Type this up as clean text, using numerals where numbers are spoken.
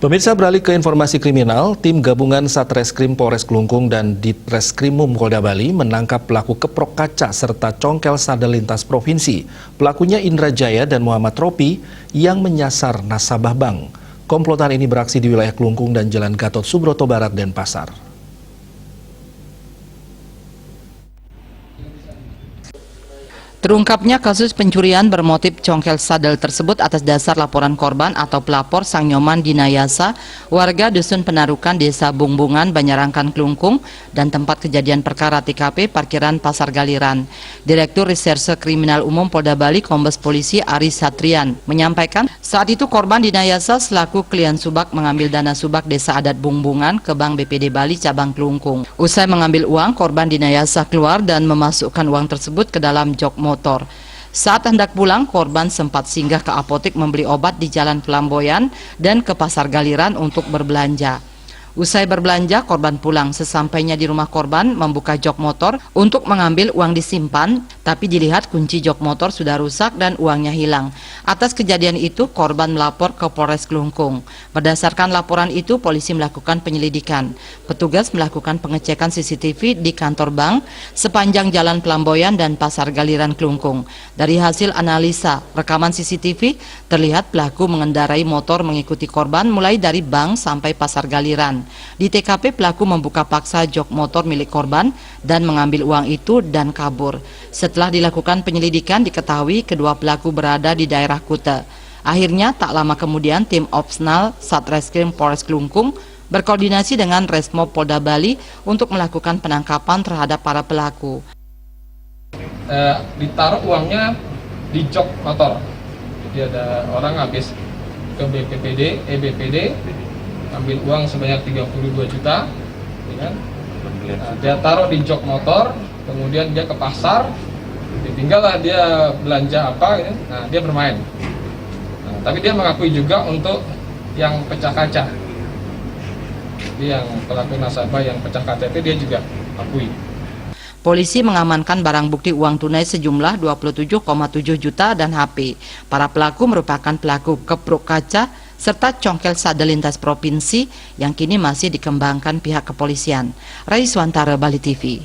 Pemirsa, beralih ke informasi kriminal, tim gabungan Satreskrim Polres Klungkung dan Ditreskrimum Polda Bali menangkap pelaku keprok kaca serta congkel sadel lintas provinsi. Pelakunya Indra Jaya dan Muhammad Ropi yang menyasar nasabah bank. Komplotan ini beraksi di wilayah Klungkung dan Jalan Gatot Subroto Barat, Denpasar. Terungkapnya kasus pencurian bermotif congkel sadel tersebut atas dasar laporan korban atau pelapor Sang Nyoman Dinayasa, warga Dusun Penarukan, Desa Bungbungan, Banyarangkan, Klungkung, dan tempat kejadian perkara TKP Parkiran Pasar Galiran. Direktur Reserse Kriminal Umum Polda Bali, Kombes Polisi Aris Satrian, menyampaikan saat itu korban Dinayasa selaku klien subak mengambil dana subak Desa Adat Bungbungan ke Bank BPD Bali cabang Klungkung. Usai mengambil uang, korban Dinayasa keluar dan memasukkan uang tersebut ke dalam jok motor. Saat hendak pulang, korban sempat singgah ke apotek membeli obat di Jalan Flamboyan dan ke Pasar Galiran untuk berbelanja. Usai berbelanja, korban pulang. Sesampainya di rumah korban, membuka jok motor untuk mengambil uang disimpan, tapi dilihat kunci jok motor sudah rusak dan uangnya hilang. Atas kejadian itu, korban melapor ke Polres Klungkung. Berdasarkan laporan itu, polisi melakukan penyelidikan. Petugas melakukan pengecekan CCTV di kantor bank sepanjang Jalan Flamboyan dan Pasar Galiran Klungkung. Dari hasil analisa rekaman CCTV, terlihat pelaku mengendarai motor mengikuti korban mulai dari bank sampai Pasar Galiran. Di TKP, pelaku membuka paksa jok motor milik korban dan mengambil uang itu dan kabur. Setelah dilakukan penyelidikan, diketahui kedua pelaku berada di daerah Kuta. Akhirnya, tak lama kemudian, tim Opsnal Satreskrim Polres Klungkung berkoordinasi dengan Resmob Polda Bali untuk melakukan penangkapan terhadap para pelaku. Ditaruh uangnya di jok motor. Jadi ada orang habis ke BPD, ambil uang sebanyak 32 juta, ya kan? Dia taruh di jok motor, kemudian dia ke pasar, ditinggallah dia belanja apa, gitu. Nah dia bermain. Tapi dia mengakui juga untuk yang pecah kaca. Jadi yang pelaku nasabah yang pecah kaca itu dia juga akui. Polisi mengamankan barang bukti uang tunai sejumlah 27,7 juta dan HP. Para pelaku merupakan pelaku keprok kaca serta congkel sadel lintas provinsi yang kini masih dikembangkan pihak kepolisian. Raiswantara, Bali TV.